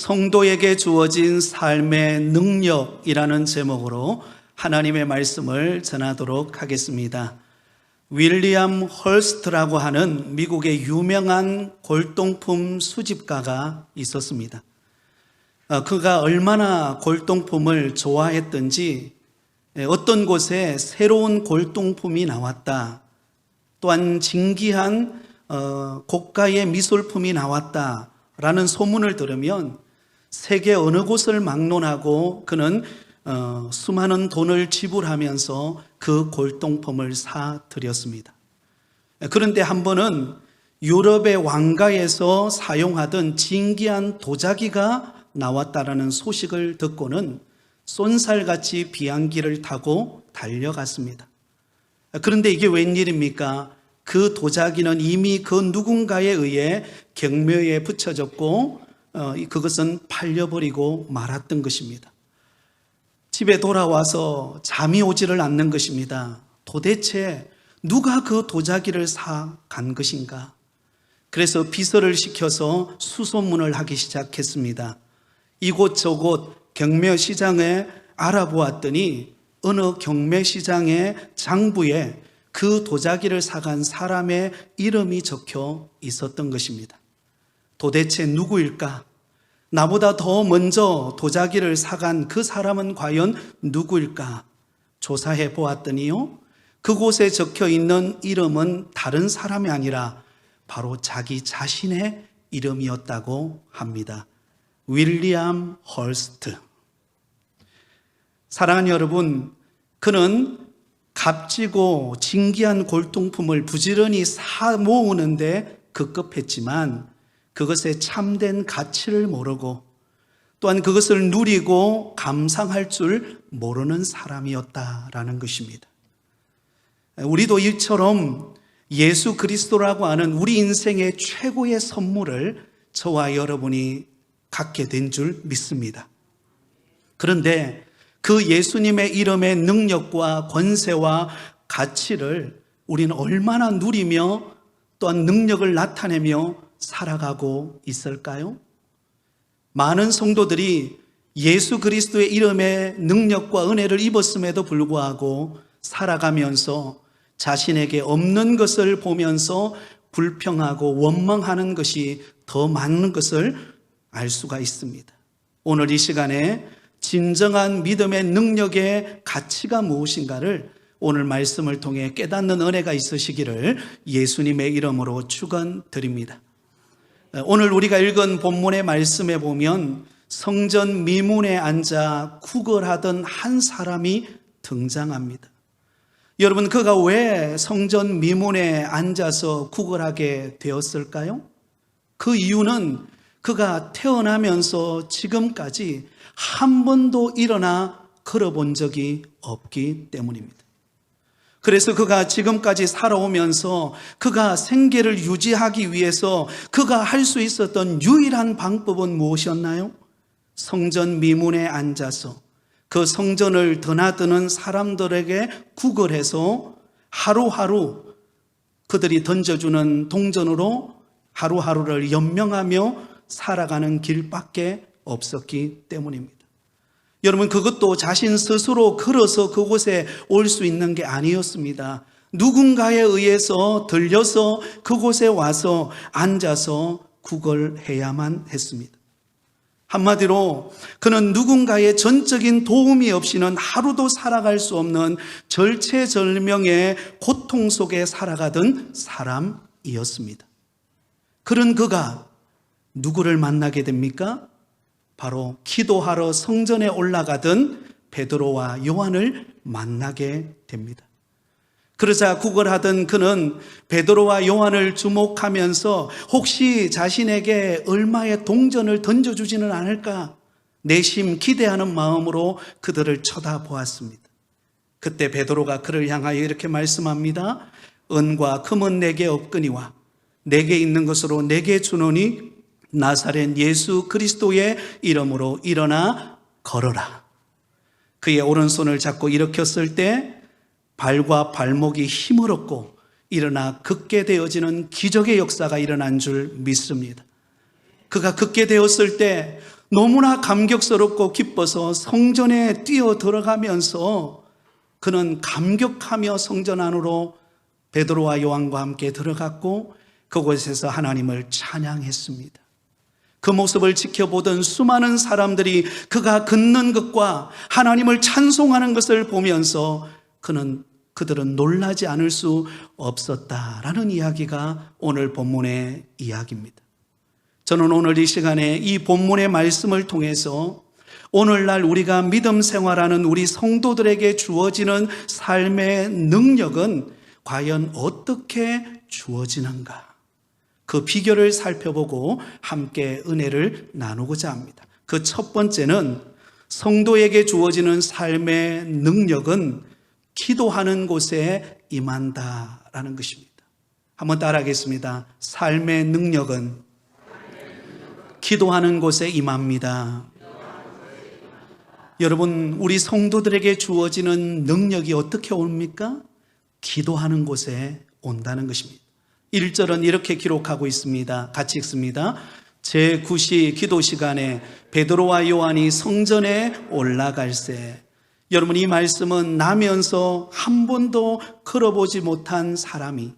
성도에게 주어진 삶의 능력이라는 제목으로 하나님의 말씀을 전하도록 하겠습니다. 윌리엄 헐스트라고 하는 미국의 유명한 골동품 수집가가 있었습니다. 그가 얼마나 골동품을 좋아했던지 어떤 곳에 새로운 골동품이 나왔다, 또한 진귀한 고가의 미술품이 나왔다라는 소문을 들으면 세계 어느 곳을 막론하고 그는 수많은 돈을 지불하면서 그 골동품을 사들였습니다. 그런데 한 번은 유럽의 왕가에서 사용하던 진귀한 도자기가 나왔다라는 소식을 듣고는 쏜살같이 비행기를 타고 달려갔습니다. 그런데 이게 웬일입니까? 그 도자기는 이미 그 누군가에 의해 경매에 붙여졌고 그것은 팔려버리고 말았던 것입니다. 집에 돌아와서 잠이 오지를 않는 것입니다. 도대체 누가 그 도자기를 사간 것인가? 그래서 비서를 시켜서 수소문을 하기 시작했습니다. 이곳저곳 경매시장에 알아보았더니 어느 경매시장의 장부에 그 도자기를 사간 사람의 이름이 적혀 있었던 것입니다. 도대체 누구일까? 나보다 더 먼저 도자기를 사간 그 사람은 과연 누구일까? 조사해 보았더니요, 그곳에 적혀 있는 이름은 다른 사람이 아니라 바로 자기 자신의 이름이었다고 합니다. 윌리엄 헐스트. 사랑하는 여러분, 그는 값지고 진귀한 골동품을 부지런히 사 모으는데 급급했지만 그것의 참된 가치를 모르고 또한 그것을 누리고 감상할 줄 모르는 사람이었다라는 것입니다. 우리도 이처럼 예수 그리스도라고 하는 우리 인생의 최고의 선물을 저와 여러분이 갖게 된 줄 믿습니다. 그런데 그 예수님의 이름의 능력과 권세와 가치를 우리는 얼마나 누리며 또한 능력을 나타내며 살아가고 있을까요? 많은 성도들이 예수 그리스도의 이름의 능력과 은혜를 입었음에도 불구하고 살아가면서 자신에게 없는 것을 보면서 불평하고 원망하는 것이 더 많은 것을 알 수가 있습니다. 오늘 이 시간에 진정한 믿음의 능력의 가치가 무엇인가를 오늘 말씀을 통해 깨닫는 은혜가 있으시기를 예수님의 이름으로 축원드립니다. 오늘 우리가 읽은 본문의 말씀에 보면 성전 미문에 앉아 구걸하던 한 사람이 등장합니다. 여러분, 그가 왜 성전 미문에 앉아서 구걸하게 되었을까요? 그 이유는 그가 태어나면서 지금까지 한 번도 일어나 걸어본 적이 없기 때문입니다. 그래서 그가 지금까지 살아오면서 그가 생계를 유지하기 위해서 그가 할 수 있었던 유일한 방법은 무엇이었나요? 성전 미문에 앉아서 그 성전을 드나드는 사람들에게 구걸해서 하루하루 그들이 던져주는 동전으로 하루하루를 연명하며 살아가는 길밖에 없었기 때문입니다. 여러분, 그것도 자신 스스로 걸어서 그곳에 올 수 있는 게 아니었습니다. 누군가에 의해서 들려서 그곳에 와서 앉아서 구걸해야만 했습니다. 한마디로 그는 누군가의 전적인 도움이 없이는 하루도 살아갈 수 없는 절체절명의 고통 속에 살아가던 사람이었습니다. 그런 그가 누구를 만나게 됩니까? 바로 기도하러 성전에 올라가던 베드로와 요한을 만나게 됩니다. 그러자 구걸하던 그는 베드로와 요한을 주목하면서 혹시 자신에게 얼마의 동전을 던져주지는 않을까 내심 기대하는 마음으로 그들을 쳐다보았습니다. 그때 베드로가 그를 향하여 이렇게 말씀합니다. 은과 금은 내게 없거니와 내게 있는 것으로 내게 주노니 나사렛 예수 그리스도의 이름으로 일어나 걸어라. 그의 오른손을 잡고 일으켰을 때 발과 발목이 힘을 얻고 일어나 걷게 되어지는 기적의 역사가 일어난 줄 믿습니다. 그가 걷게 되었을 때 너무나 감격스럽고 기뻐서 성전에 뛰어 들어가면서 그는 감격하며 성전 안으로 베드로와 요한과 함께 들어갔고 그곳에서 하나님을 찬양했습니다. 그 모습을 지켜보던 수많은 사람들이 그가 걷는 것과 하나님을 찬송하는 것을 보면서 그들은 놀라지 않을 수 없었다라는 이야기가 오늘 본문의 이야기입니다. 저는 오늘 이 시간에 이 본문의 말씀을 통해서 오늘날 우리가 믿음 생활하는 우리 성도들에게 주어지는 삶의 능력은 과연 어떻게 주어지는가? 그 비결을 살펴보고 함께 은혜를 나누고자 합니다. 그 첫 번째는 성도에게 주어지는 삶의 능력은 기도하는 곳에 임한다라는 것입니다. 한번 따라하겠습니다. 삶의 능력은 기도하는 곳에 임합니다. 여러분, 우리 성도들에게 주어지는 능력이 어떻게 옵니까? 기도하는 곳에 온다는 것입니다. 1절은 이렇게 기록하고 있습니다. 같이 읽습니다. 제9시 기도 시간에 베드로와 요한이 성전에 올라갈새. 여러분, 이 말씀은 나면서 한 번도 걸어보지 못한 사람이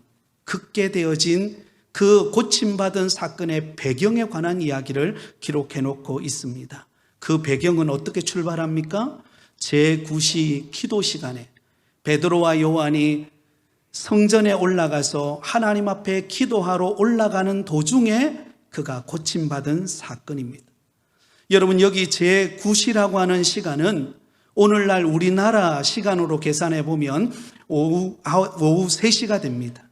긋게 되어진 그 고침받은 사건의 배경에 관한 이야기를 기록해 놓고 있습니다. 그 배경은 어떻게 출발합니까? 제9시 기도 시간에 베드로와 요한이 성전에 올라가서 하나님 앞에 기도하러 올라가는 도중에 그가 고침받은 사건입니다. 여러분, 여기 제9시라고 하는 시간은 오늘날 우리나라 시간으로 계산해 보면 오후 3시가 됩니다.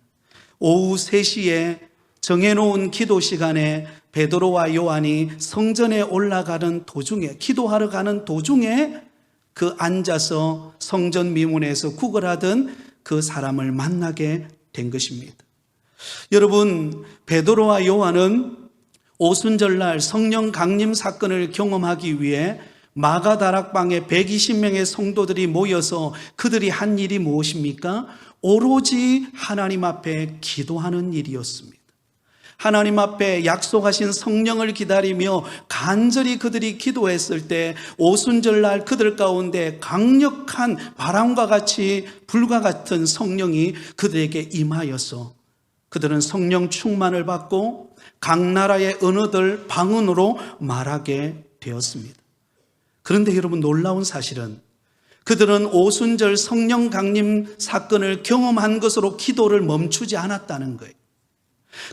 오후 3시에 정해놓은 기도 시간에 베드로와 요한이 성전에 올라가는 도중에, 기도하러 가는 도중에 그 앉아서 성전 미문에서 구걸하던 그 사람을 만나게 된 것입니다. 여러분, 베드로와 요한은 오순절날 성령 강림 사건을 경험하기 위해 마가다락방에 120명의 성도들이 모여서 그들이 한 일이 무엇입니까? 오로지 하나님 앞에 기도하는 일이었습니다. 하나님 앞에 약속하신 성령을 기다리며 간절히 그들이 기도했을 때 오순절날 그들 가운데 강력한 바람과 같이 불과 같은 성령이 그들에게 임하여서 그들은 성령 충만을 받고 각 나라의 언어들 방언으로 말하게 되었습니다. 그런데 여러분, 놀라운 사실은 그들은 오순절 성령 강림 사건을 경험한 것으로 기도를 멈추지 않았다는 거예요.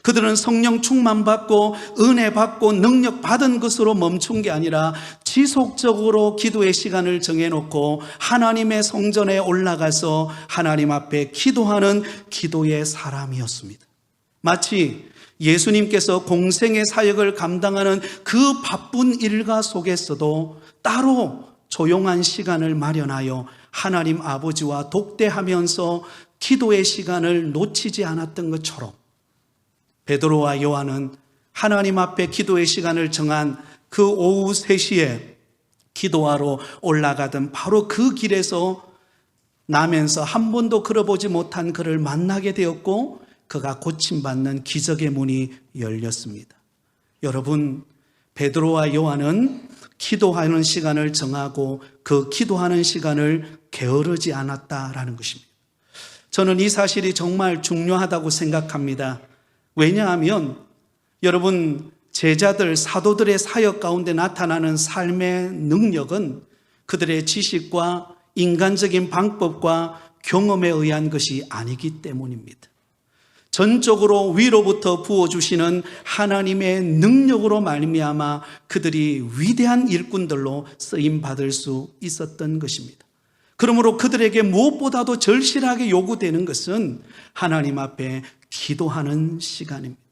그들은 성령 충만 받고 은혜 받고 능력 받은 것으로 멈춘 게 아니라 지속적으로 기도의 시간을 정해놓고 하나님의 성전에 올라가서 하나님 앞에 기도하는 기도의 사람이었습니다. 마치 예수님께서 공생의 사역을 감당하는 그 바쁜 일과 속에서도 따로 조용한 시간을 마련하여 하나님 아버지와 독대하면서 기도의 시간을 놓치지 않았던 것처럼 베드로와 요한은 하나님 앞에 기도의 시간을 정한 그 오후 3시에 기도하러 올라가던 바로 그 길에서 나면서 한 번도 걸어보지 못한 그를 만나게 되었고 그가 고침받는 기적의 문이 열렸습니다. 여러분, 베드로와 요한은 기도하는 시간을 정하고 그 기도하는 시간을 게으르지 않았다라는 것입니다. 저는 이 사실이 정말 중요하다고 생각합니다. 왜냐하면 여러분, 제자들, 사도들의 사역 가운데 나타나는 삶의 능력은 그들의 지식과 인간적인 방법과 경험에 의한 것이 아니기 때문입니다. 전적으로 위로부터 부어주시는 하나님의 능력으로 말미암아 그들이 위대한 일꾼들로 쓰임받을 수 있었던 것입니다. 그러므로 그들에게 무엇보다도 절실하게 요구되는 것은 하나님 앞에 기도하는 시간입니다.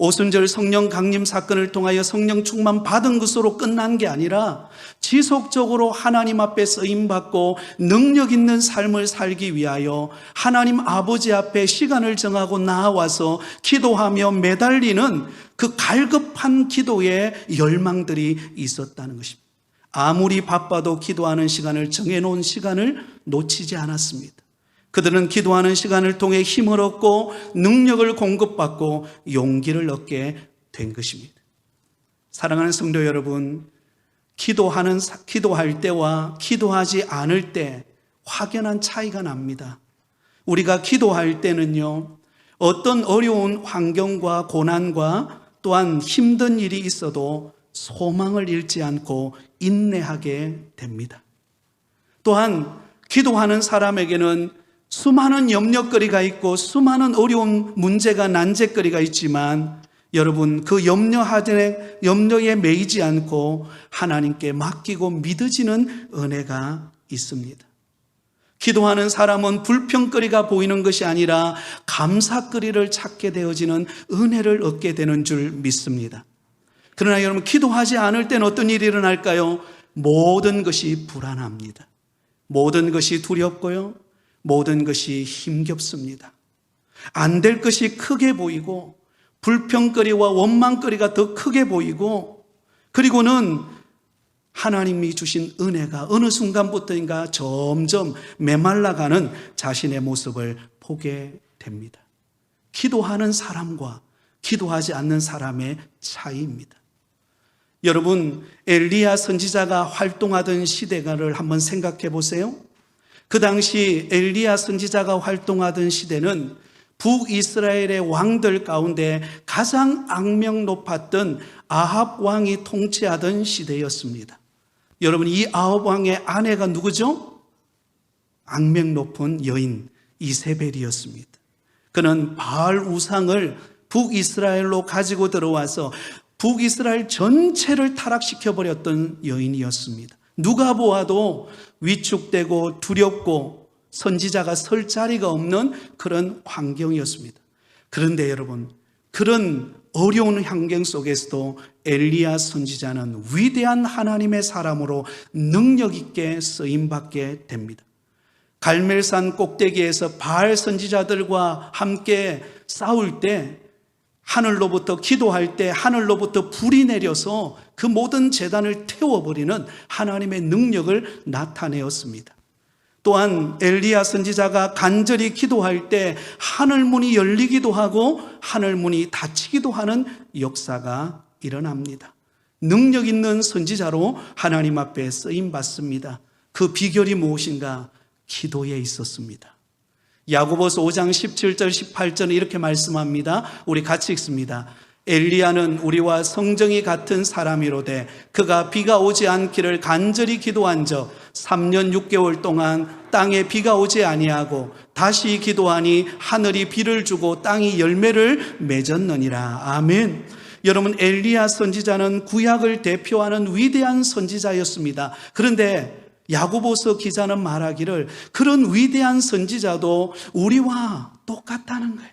오순절 성령 강림 사건을 통하여 성령 충만 받은 것으로 끝난 게 아니라 지속적으로 하나님 앞에 쓰임받고 능력 있는 삶을 살기 위하여 하나님 아버지 앞에 시간을 정하고 나와서 기도하며 매달리는 그 갈급한 기도의 열망들이 있었다는 것입니다. 아무리 바빠도 기도하는 시간을 정해놓은 시간을 놓치지 않았습니다. 그들은 기도하는 시간을 통해 힘을 얻고 능력을 공급받고 용기를 얻게 된 것입니다. 사랑하는 성도 여러분, 기도할 때와 기도하지 않을 때 확연한 차이가 납니다. 우리가 기도할 때는요, 어떤 어려운 환경과 고난과 또한 힘든 일이 있어도 소망을 잃지 않고 인내하게 됩니다. 또한 기도하는 사람에게는 수많은 염려거리가 있고 수많은 어려운 문제가 난제거리가 있지만 여러분, 그 염려에 매이지 않고 하나님께 맡기고 믿어지는 은혜가 있습니다. 기도하는 사람은 불평거리가 보이는 것이 아니라 감사거리를 찾게 되어지는 은혜를 얻게 되는 줄 믿습니다. 그러나 여러분, 기도하지 않을 때는 어떤 일이 일어날까요? 모든 것이 불안합니다. 모든 것이 두렵고요, 모든 것이 힘겹습니다. 안 될 것이 크게 보이고 불평거리와 원망거리가 더 크게 보이고, 그리고는 하나님이 주신 은혜가 어느 순간부터인가 점점 메말라가는 자신의 모습을 보게 됩니다. 기도하는 사람과 기도하지 않는 사람의 차이입니다. 여러분, 엘리야 선지자가 활동하던 시대를 한번 생각해 보세요. 그 당시 엘리야 선지자가 활동하던 시대는 북이스라엘의 왕들 가운데 가장 악명 높았던 아합 왕이 통치하던 시대였습니다. 여러분, 이 아합 왕의 아내가 누구죠? 악명 높은 여인 이세벨이었습니다. 그는 바알 우상을 북이스라엘로 가지고 들어와서 북이스라엘 전체를 타락시켜버렸던 여인이었습니다. 누가 보아도 위축되고 두렵고 선지자가 설 자리가 없는 그런 환경이었습니다. 그런데 여러분, 그런 어려운 환경 속에서도 엘리야 선지자는 위대한 하나님의 사람으로 능력 있게 쓰임받게 됩니다. 갈멜산 꼭대기에서 바알 선지자들과 함께 싸울 때, 하늘로부터 기도할 때 하늘로부터 불이 내려서 그 모든 제단을 태워버리는 하나님의 능력을 나타내었습니다. 또한 엘리야 선지자가 간절히 기도할 때 하늘문이 열리기도 하고 하늘문이 닫히기도 하는 역사가 일어납니다. 능력 있는 선지자로 하나님 앞에 쓰임받습니다. 그 비결이 무엇인가? 기도에 있었습니다. 야고보서 5장 17절 18절은 이렇게 말씀합니다. 우리 같이 읽습니다. 엘리야는 우리와 성정이 같은 사람이로되 그가 비가 오지 않기를 간절히 기도한 적 3년 6개월 동안 땅에 비가 오지 아니하고 다시 기도하니 하늘이 비를 주고 땅이 열매를 맺었느니라. 아멘. 여러분, 엘리야 선지자는 구약을 대표하는 위대한 선지자였습니다. 그런데 야고보서 기자는 말하기를 그런 위대한 선지자도 우리와 똑같다는 거예요.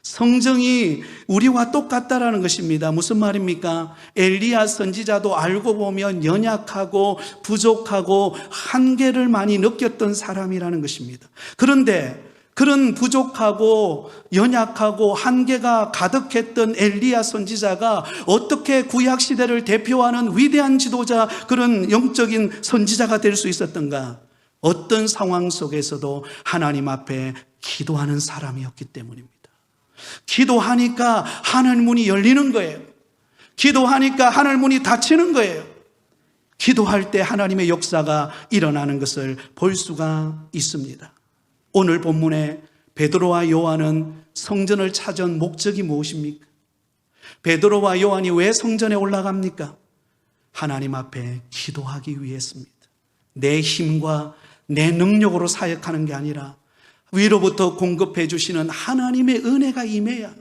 성정이 우리와 똑같다라는 것입니다. 무슨 말입니까? 엘리야 선지자도 알고 보면 연약하고 부족하고 한계를 많이 느꼈던 사람이라는 것입니다. 그런데 그런 부족하고 연약하고 한계가 가득했던 엘리야 선지자가 어떻게 구약시대를 대표하는 위대한 지도자, 그런 영적인 선지자가 될 수 있었던가? 어떤 상황 속에서도 하나님 앞에 기도하는 사람이었기 때문입니다. 기도하니까 하늘문이 열리는 거예요. 기도하니까 하늘문이 닫히는 거예요. 기도할 때 하나님의 역사가 일어나는 것을 볼 수가 있습니다. 오늘 본문에 베드로와 요한은 성전을 찾은 목적이 무엇입니까? 베드로와 요한이 왜 성전에 올라갑니까? 하나님 앞에 기도하기 위해서입니다. 내 힘과 내 능력으로 사역하는 게 아니라 위로부터 공급해 주시는 하나님의 은혜가 임해야,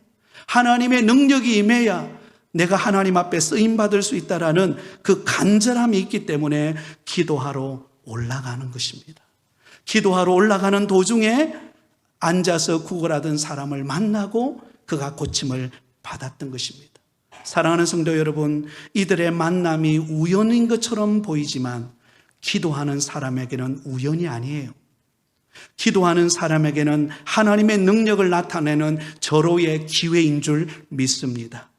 하나님의 능력이 임해야 내가 하나님 앞에 쓰임받을 수 있다라는 그 간절함이 있기 때문에 기도하러 올라가는 것입니다. 기도하러 올라가는 도중에 앉아서 구걸하던 사람을 만나고 그가 고침을 받았던 것입니다. 사랑하는 성도 여러분, 이들의 만남이 우연인 것처럼 보이지만 기도하는 사람에게는 우연이 아니에요. 기도하는 사람에게는 하나님의 능력을 나타내는 절호의 기회인 줄 믿습니다.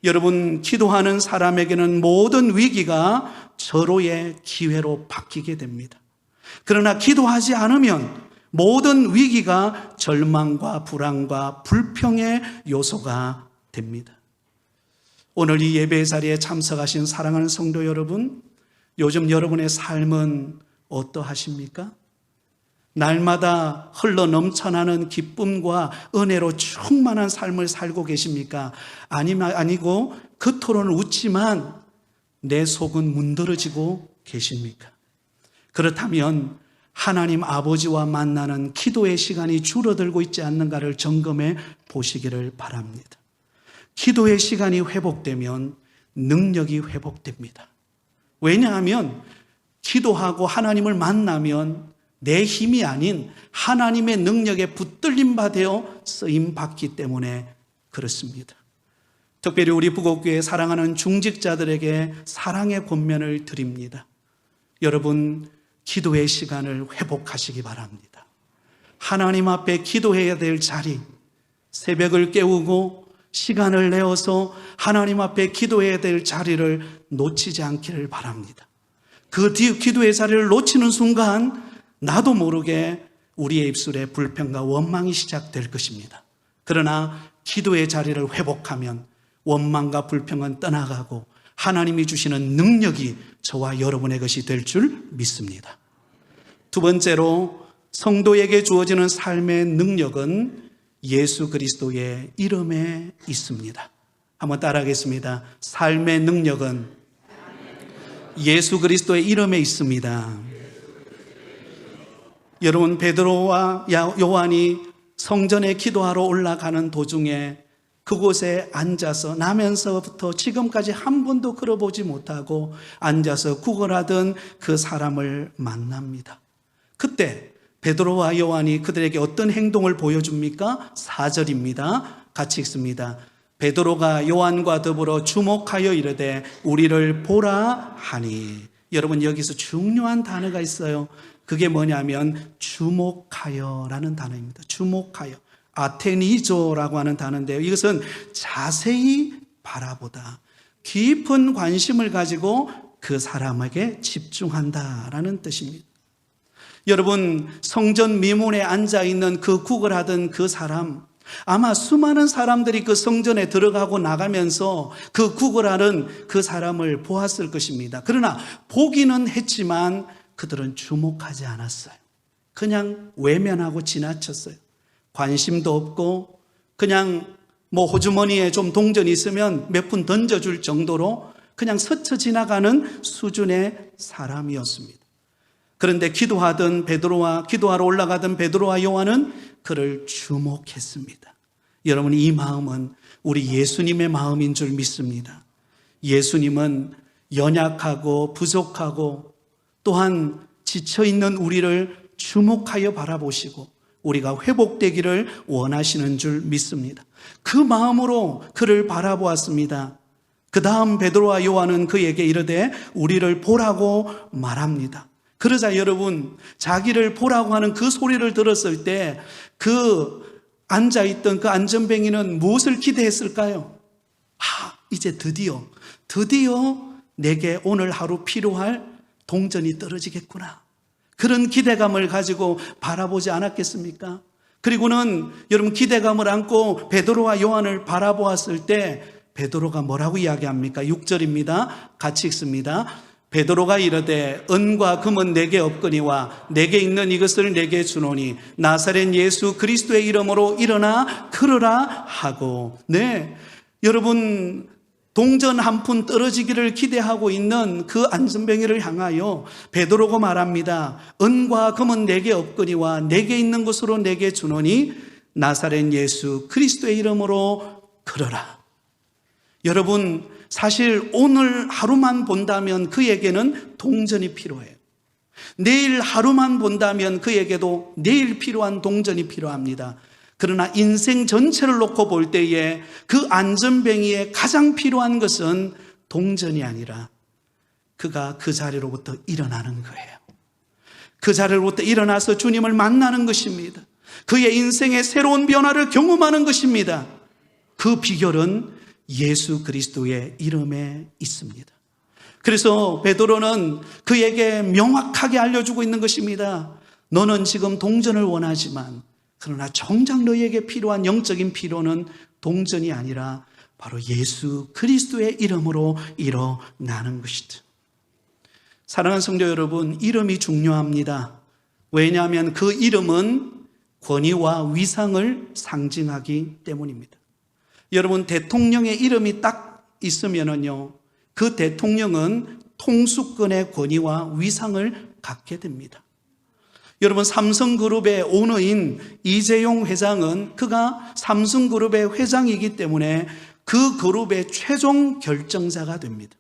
여러분, 기도하는 사람에게는 모든 위기가 절호의 기회로 바뀌게 됩니다. 그러나 기도하지 않으면 모든 위기가 절망과 불안과 불평의 요소가 됩니다. 오늘 이 예배 자리에 참석하신 사랑하는 성도 여러분, 요즘 여러분의 삶은 어떠하십니까? 날마다 흘러 넘쳐나는 기쁨과 은혜로 충만한 삶을 살고 계십니까? 아니고 겉으로는 웃지만 내 속은 문드러지고 계십니까? 그렇다면 하나님 아버지와 만나는 기도의 시간이 줄어들고 있지 않는가를 점검해 보시기를 바랍니다. 기도의 시간이 회복되면 능력이 회복됩니다. 왜냐하면 기도하고 하나님을 만나면 내 힘이 아닌 하나님의 능력에 붙들림 받아 쓰임 받기 때문에 그렇습니다. 특별히 우리 부곡교회 사랑하는 중직자들에게 사랑의 권면을 드립니다. 여러분, 기도의 시간을 회복하시기 바랍니다. 하나님 앞에 기도해야 될 자리, 새벽을 깨우고 시간을 내어서 하나님 앞에 기도해야 될 자리를 놓치지 않기를 바랍니다. 그 기도의 자리를 놓치는 순간 나도 모르게 우리의 입술에 불평과 원망이 시작될 것입니다. 그러나 기도의 자리를 회복하면 원망과 불평은 떠나가고 하나님이 주시는 능력이 저와 여러분의 것이 될 줄 믿습니다. 두 번째로 성도에게 주어지는 삶의 능력은 예수 그리스도의 이름에 있습니다. 한번 따라하겠습니다. 삶의 능력은 예수 그리스도의 이름에 있습니다. 여러분, 베드로와 요한이 성전에 기도하러 올라가는 도중에 그곳에 앉아서 나면서부터 지금까지 한 번도 걸어보지 못하고 앉아서 구걸하던 그 사람을 만납니다. 그때 베드로와 요한이 그들에게 어떤 행동을 보여줍니까? 4절입니다. 같이 읽습니다. 베드로가 요한과 더불어 주목하여 이르되 우리를 보라 하니. 여러분, 여기서 중요한 단어가 있어요. 그게 뭐냐면 주목하여라는 단어입니다. 주목하여. 아테니조라고 하는 단어인데요. 이것은 자세히 바라보다, 깊은 관심을 가지고 그 사람에게 집중한다라는 뜻입니다. 여러분, 성전 미문에 앉아있는 그 구걸하던 그 사람, 아마 수많은 사람들이 그 성전에 들어가고 나가면서 그 구걸하는 그 사람을 보았을 것입니다. 그러나 보기는 했지만 그들은 주목하지 않았어요. 그냥 외면하고 지나쳤어요. 관심도 없고 그냥 호주머니에 좀 동전이 있으면 몇 푼 던져줄 정도로 그냥 스쳐 지나가는 수준의 사람이었습니다. 그런데 기도하러 올라가던 베드로와 요한은 그를 주목했습니다. 여러분, 이 마음은 우리 예수님의 마음인 줄 믿습니다. 예수님은 연약하고 부족하고 또한 지쳐있는 우리를 주목하여 바라보시고 우리가 회복되기를 원하시는 줄 믿습니다. 그 마음으로 그를 바라보았습니다. 그 다음 베드로와 요한은 그에게 이르되 우리를 보라고 말합니다. 그러자 여러분, 자기를 보라고 하는 그 소리를 들었을 때 그 앉아있던 그 안전뱅이는 무엇을 기대했을까요? 이제 드디어 내게 오늘 하루 필요할 동전이 떨어지겠구나. 그런 기대감을 가지고 바라보지 않았겠습니까? 그리고는 여러분, 기대감을 안고 베드로와 요한을 바라보았을 때 베드로가 뭐라고 이야기합니까? 6절입니다. 같이 읽습니다. 베드로가 이르되 은과 금은 내게 없거니와 내게 있는 이것을 내게 주노니 나사렛 예수 그리스도의 이름으로 일어나 걸으라 하고. 네, 여러분, 동전 한 푼 떨어지기를 기대하고 있는 그 안전뱅이를 향하여 베드로가 말합니다. 은과 금은 내게 없거니와 내게 있는 것으로 내게 주노니 나사렛 예수 그리스도의 이름으로 걸어라. 여러분, 사실 오늘 하루만 본다면 그에게는 동전이 필요해요. 내일 하루만 본다면 그에게도 내일 필요한 동전이 필요합니다. 그러나 인생 전체를 놓고 볼 때에 그 안전뱅이에 가장 필요한 것은 동전이 아니라 그가 그 자리로부터 일어나는 거예요. 그 자리로부터 일어나서 주님을 만나는 것입니다. 그의 인생의 새로운 변화를 경험하는 것입니다. 그 비결은 예수 그리스도의 이름에 있습니다. 그래서 베드로는 그에게 명확하게 알려주고 있는 것입니다. 너는 지금 동전을 원하지만 그러나 정작 너에게 필요한 영적인 필요는 동전이 아니라 바로 예수 그리스도의 이름으로 일어나는 것이죠. 사랑하는 성도 여러분, 이름이 중요합니다. 왜냐하면 그 이름은 권위와 위상을 상징하기 때문입니다. 여러분, 대통령의 이름이 딱 있으면은요, 그 대통령은 통수권의 권위와 위상을 갖게 됩니다. 여러분, 삼성그룹의 오너인 이재용 회장은 그가 삼성그룹의 회장이기 때문에 그 그룹의 최종 결정자가 됩니다.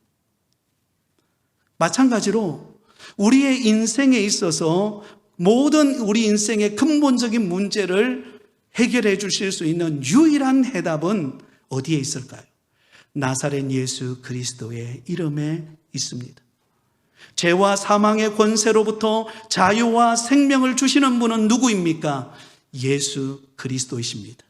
마찬가지로 우리의 인생에 있어서 모든 우리 인생의 근본적인 문제를 해결해 주실 수 있는 유일한 해답은 어디에 있을까요? 나사렛 예수 그리스도의 이름에 있습니다. 죄와 사망의 권세로부터 자유와 생명을 주시는 분은 누구입니까? 예수 그리스도이십니다.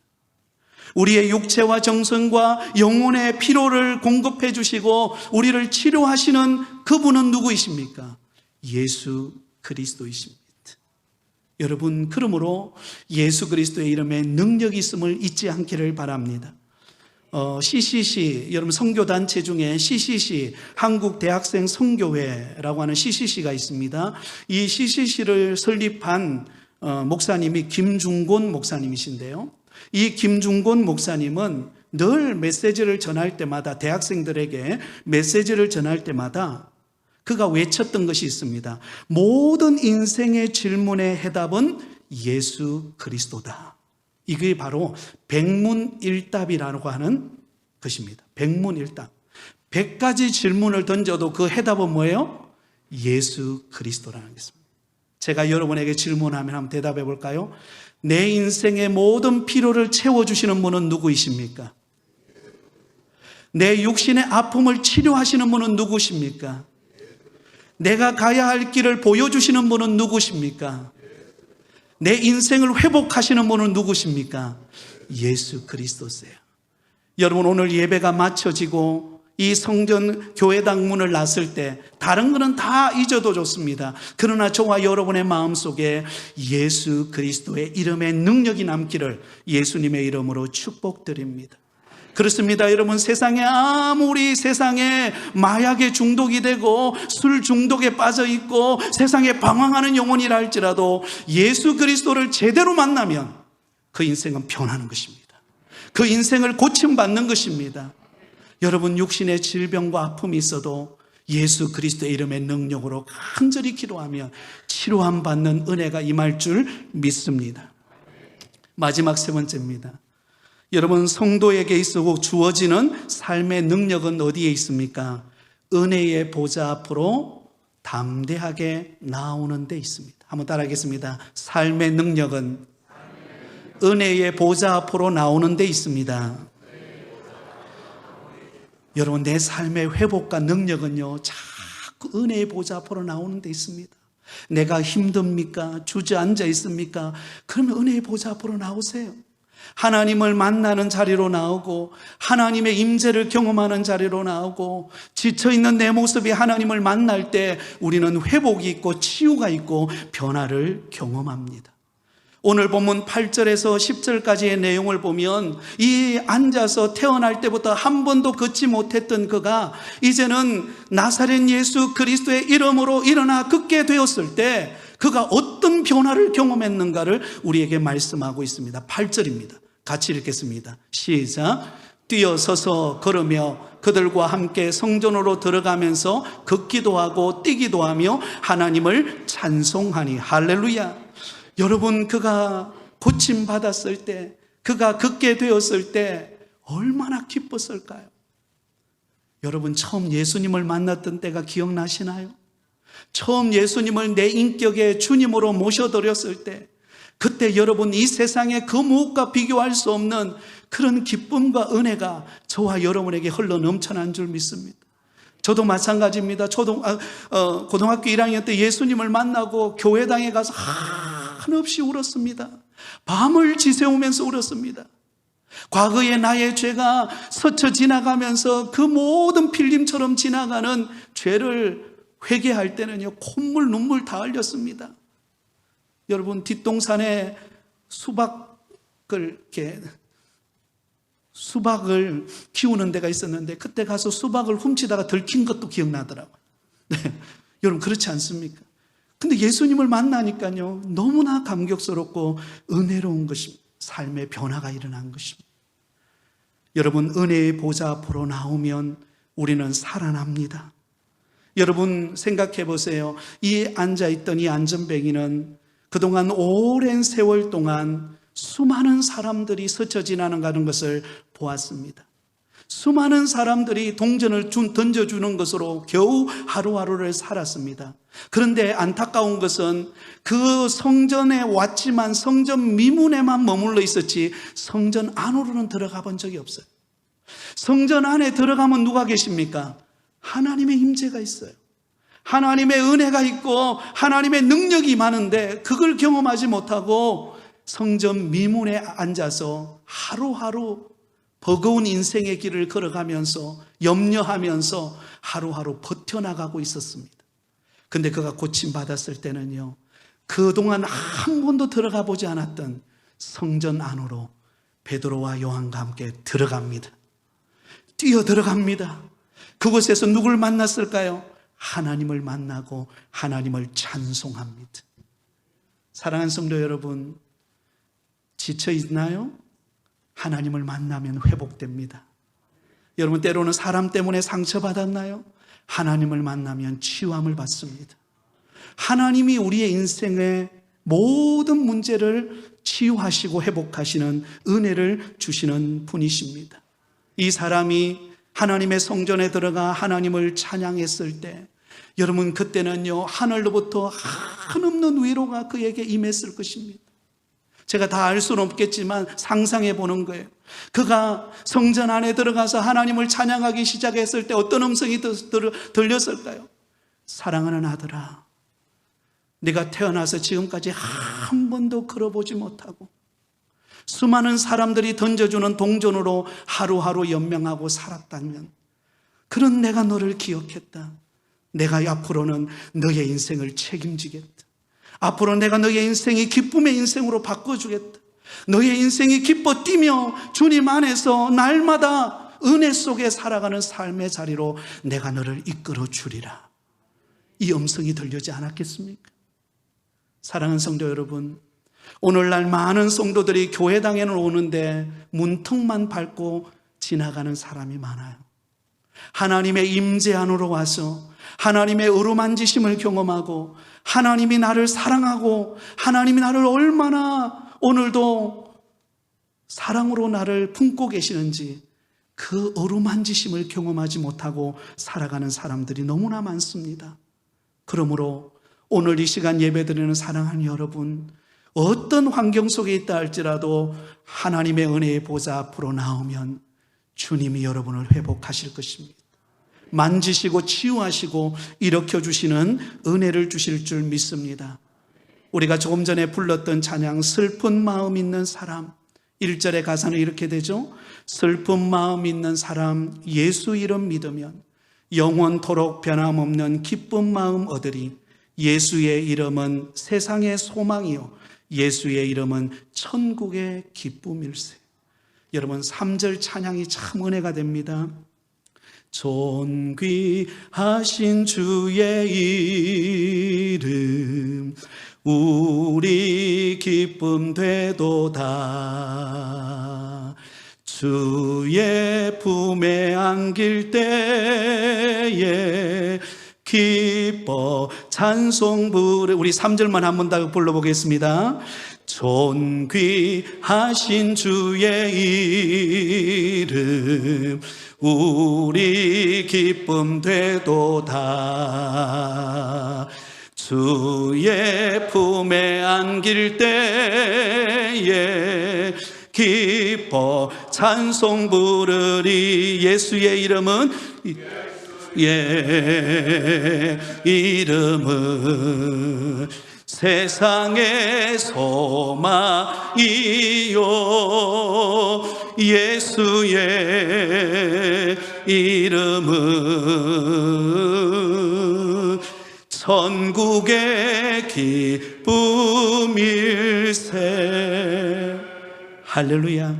우리의 육체와 정성과 영혼의 피로를 공급해 주시고 우리를 치료하시는 그분은 누구이십니까? 예수 그리스도이십니다. 여러분, 그러므로 예수 그리스도의 이름에 능력이 있음을 잊지 않기를 바랍니다. CCC, 여러분 선교단체 중에 CCC, 한국대학생 선교회라고 하는 CCC가 있습니다. 이 CCC를 설립한 목사님이 김중곤 목사님이신데요. 이 김중곤 목사님은 늘 메시지를 전할 때마다, 대학생들에게 메시지를 전할 때마다 그가 외쳤던 것이 있습니다. 모든 인생의 질문의 해답은 예수 그리스도다. 이게 바로 백문일답이라고 하는 것입니다. 백문일답. 100가지 질문을 던져도 그 해답은 뭐예요? 예수 그리스도라는 것입니다. 제가 여러분에게 질문하면 한번 대답해 볼까요? 내 인생의 모든 필요를 채워주시는 분은 누구이십니까? 내 육신의 아픔을 치료하시는 분은 누구십니까? 내가 가야 할 길을 보여주시는 분은 누구십니까? 내 인생을 회복하시는 분은 누구십니까? 예수 그리스도세요. 여러분, 오늘 예배가 마쳐지고 이 성전 교회당 문을 났을 때 다른 거는 다 잊어도 좋습니다. 그러나 저와 여러분의 마음속에 예수 그리스도의 이름의 능력이 남기를 예수님의 이름으로 축복드립니다. 그렇습니다. 여러분, 세상에 아무리 세상에 마약에 중독이 되고 술 중독에 빠져 있고 세상에 방황하는 영혼이라 할지라도 예수 그리스도를 제대로 만나면 그 인생은 변하는 것입니다. 그 인생을 고침받는 것입니다. 여러분, 육신의 질병과 아픔이 있어도 예수 그리스도의 이름의 능력으로 간절히 기도하며 치료함 받는 은혜가 임할 줄 믿습니다. 마지막 세 번째입니다. 여러분, 성도에게 있어 주어지는 삶의 능력은 어디에 있습니까? 은혜의 보좌 앞으로 담대하게 나오는 데 있습니다. 한번 따라하겠습니다. 삶의 능력은 은혜의 보좌 앞으로 나오는 데 있습니다. 여러분, 내 삶의 회복과 능력은요, 자꾸 은혜의 보좌 앞으로 나오는 데 있습니다. 내가 힘듭니까? 주저앉아 있습니까? 그러면 은혜의 보좌 앞으로 나오세요. 하나님을 만나는 자리로 나오고 하나님의 임재를 경험하는 자리로 나오고 지쳐있는 내 모습이 하나님을 만날 때 우리는 회복이 있고 치유가 있고 변화를 경험합니다. 오늘 본문 8절에서 10절까지의 내용을 보면 이 앉아서 태어날 때부터 한 번도 걷지 못했던 그가 이제는 나사렛 예수 그리스도의 이름으로 일어나 걷게 되었을 때 그가 어떤 변화를 경험했는가를 우리에게 말씀하고 있습니다. 8절입니다. 같이 읽겠습니다. 시작. 뛰어서서 걸으며 그들과 함께 성전으로 들어가면서 걷기도 하고 뛰기도 하며 하나님을 찬송하니. 할렐루야. 여러분, 그가 고침받았을 때, 그가 걷게 되었을 때 얼마나 기뻤을까요? 여러분, 처음 예수님을 만났던 때가 기억나시나요? 처음 예수님을 내 인격의 주님으로 모셔드렸을 때 그때 여러분, 이 세상의 그 무엇과 비교할 수 없는 그런 기쁨과 은혜가 저와 여러분에게 흘러 넘쳐난 줄 믿습니다. 저도 마찬가지입니다. 저도 고등학교 1학년 때 예수님을 만나고 교회당에 가서 한없이 울었습니다. 밤을 지새우면서 울었습니다. 과거의 나의 죄가 스쳐 지나가면서 그 모든 필름처럼 지나가는 죄를 회개할 때는요, 콧물 눈물 다 흘렸습니다. 여러분, 뒷동산에 수박을 이렇게 수박을 키우는 데가 있었는데 그때 가서 수박을 훔치다가 들킨 것도 기억나더라고요. 네. 여러분 그렇지 않습니까? 근데 예수님을 만나니까요 너무나 감격스럽고 은혜로운 것입니다. 삶의 변화가 일어난 것입니다. 여러분 은혜의 보좌 앞으로 나오면 우리는 살아납니다. 여러분 생각해 보세요. 이 앉아있던 이 안전뱅이는 그동안 오랜 세월 동안 수많은 사람들이 스쳐 지나가는 것을 보았습니다. 수많은 사람들이 동전을 던져주는 것으로 겨우 하루하루를 살았습니다. 그런데 안타까운 것은 그 성전에 왔지만 성전 미문에만 머물러 있었지 성전 안으로는 들어가 본 적이 없어요. 성전 안에 들어가면 누가 계십니까? 하나님의 임재가 있어요. 하나님의 은혜가 있고 하나님의 능력이 많은데 그걸 경험하지 못하고 성전 미문에 앉아서 하루하루 버거운 인생의 길을 걸어가면서 염려하면서 하루하루 버텨나가고 있었습니다. 근데 그가 고침받았을 때는요 그동안 한 번도 들어가 보지 않았던 성전 안으로 베드로와 요한과 함께 들어갑니다. 뛰어 들어갑니다. 그곳에서 누굴 만났을까요? 하나님을 만나고 하나님을 찬송합니다. 사랑하는 성도 여러분, 지쳐 있나요? 하나님을 만나면 회복됩니다. 여러분 때로는 사람 때문에 상처받았나요? 하나님을 만나면 치유함을 받습니다. 하나님이 우리의 인생의 모든 문제를 치유하시고 회복하시는 은혜를 주시는 분이십니다. 이 사람이 하나님의 성전에 들어가 하나님을 찬양했을 때 여러분 그때는요 하늘로부터 한없는 위로가 그에게 임했을 것입니다. 제가 다 알 수는 없겠지만 상상해 보는 거예요. 그가 성전 안에 들어가서 하나님을 찬양하기 시작했을 때 어떤 음성이 들렸을까요? 사랑하는 아들아, 네가 태어나서 지금까지 한 번도 걸어보지 못하고 수많은 사람들이 던져주는 동전으로 하루하루 연명하고 살았다면 그런 내가 너를 기억했다. 내가 앞으로는 너의 인생을 책임지겠다. 앞으로 내가 너의 인생이 기쁨의 인생으로 바꿔주겠다. 너의 인생이 기뻐 뛰며 주님 안에서 날마다 은혜 속에 살아가는 삶의 자리로 내가 너를 이끌어 주리라. 이 음성이 들리지 않았겠습니까? 사랑하는 성도 여러분, 오늘날 많은 성도들이 교회당에는 오는데 문턱만 밟고 지나가는 사람이 많아요. 하나님의 임재 안으로 와서 하나님의 어루만지심을 경험하고 하나님이 나를 사랑하고 하나님이 나를 얼마나 오늘도 사랑으로 나를 품고 계시는지 그 어루만지심을 경험하지 못하고 살아가는 사람들이 너무나 많습니다. 그러므로 오늘 이 시간 예배드리는 사랑하는 여러분, 어떤 환경 속에 있다 할지라도 하나님의 은혜의 보좌 앞으로 나오면 주님이 여러분을 회복하실 것입니다. 만지시고 치유하시고 일으켜주시는 은혜를 주실 줄 믿습니다. 우리가 조금 전에 불렀던 찬양 슬픈 마음 있는 사람, 1절의 가사는 이렇게 되죠. 슬픈 마음 있는 사람 예수 이름 믿으면 영원토록 변함없는 기쁜 마음 얻으리. 예수의 이름은 세상의 소망이요 예수의 이름은 천국의 기쁨일세. 여러분 3절 찬양이 참 은혜가 됩니다. 존귀하신 주의 이름 우리 기쁨 되도다. 주의 품에 안길 때에 기뻐 찬송 부르. 우리 3절만 한 번 더 불러보겠습니다. 존귀하신 주의 이름 우리 기쁨 되도다. 주의 품에 안길 때에 기뻐 찬송 부르리. 예수의 이름은 이름은 세상의 소망이요 예수의 이름은 천국의 기쁨일세. 할렐루야.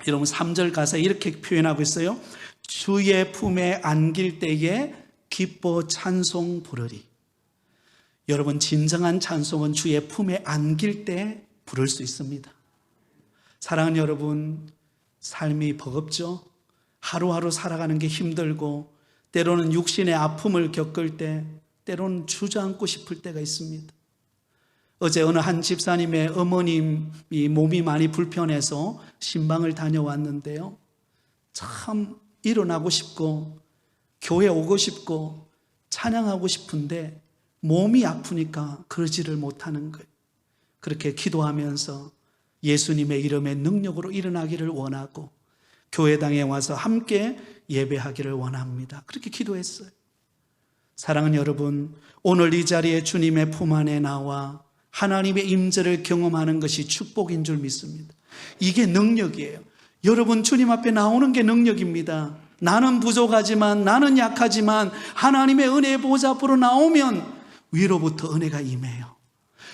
여러분 3절 가사에 이렇게 표현하고 있어요. 주의 품에 안길 때에 기뻐 찬송 부르리. 여러분 진정한 찬송은 주의 품에 안길 때 부를 수 있습니다. 사랑하는 여러분, 삶이 버겁죠? 하루하루 살아가는 게 힘들고 때로는 육신의 아픔을 겪을 때 때로는 주저앉고 싶을 때가 있습니다. 어제 어느 한 집사님의 어머님이 몸이 많이 불편해서 신방을 다녀왔는데요. 참 일어나고 싶고 교회 오고 싶고 찬양하고 싶은데 몸이 아프니까 그러지를 못하는 거예요. 그렇게 기도하면서 예수님의 이름의 능력으로 일어나기를 원하고 교회당에 와서 함께 예배하기를 원합니다. 그렇게 기도했어요. 사랑하는 여러분, 오늘 이 자리에 주님의 품 안에 나와 하나님의 임재를 경험하는 것이 축복인 줄 믿습니다. 이게 능력이에요. 여러분 주님 앞에 나오는 게 능력입니다. 나는 부족하지만, 나는 약하지만 하나님의 은혜의 보좌 앞으로 나오면 위로부터 은혜가 임해요.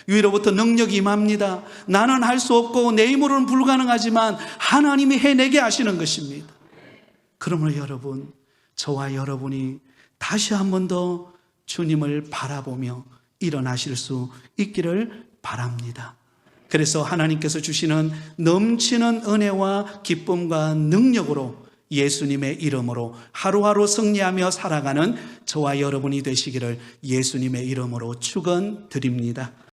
위로부터 능력이 임합니다. 나는 할 수 없고 내 힘으로는 불가능하지만 하나님이 해내게 하시는 것입니다. 그러므로 여러분, 저와 여러분이 다시 한 번 더 주님을 바라보며 일어나실 수 있기를 바랍니다. 그래서 하나님께서 주시는 넘치는 은혜와 기쁨과 능력으로 예수님의 이름으로 하루하루 승리하며 살아가는 저와 여러분이 되시기를 예수님의 이름으로 축원드립니다.